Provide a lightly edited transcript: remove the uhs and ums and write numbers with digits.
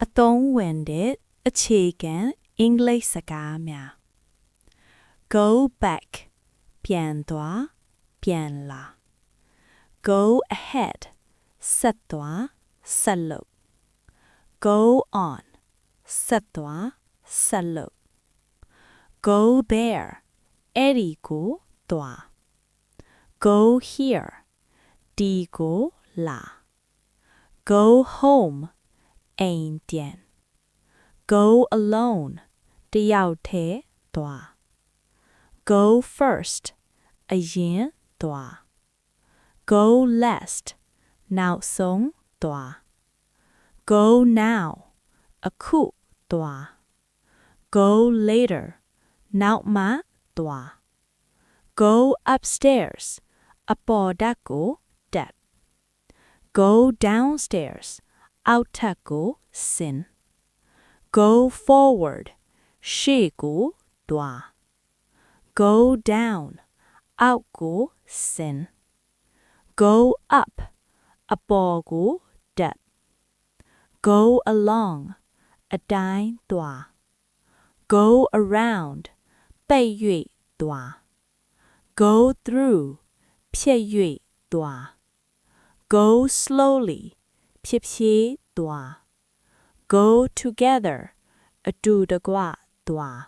အသုံးဝင်တဲ့အခြေခံအင်္ဂလိပ်စကားများ Go back ပြန်သွားပြန်လာ Go ahead ဆက်သွားဆက်လုပ် Go on ဆက်သွားဆက်လုပ် Go there အဲ့ဒီကိုသွား Go here ဒီကိုလာ Go home အိမ်ပြန် Go alone တယောက်တည်းသွား Go first အရင်သွား Go last နောက်ဆုံးသွား Go now အခုသွား Go later နောက်မှသွား Go upstairs အပေါ်ထပ်ကိုတက် Go downstairs အောက်ထပ်ကိုဆင်း Go forward ရှေ့ကိုသွား Go down အောက်ကိုဆင်း Go up အပေါ်ကိုတက် Go along အတိုင်းသွား Go around ပိတ်၍သွား Go through ဖြတ်၍သွား Go slowly ဖြည်းဖြည်းသွား Go together အတူတကွသွား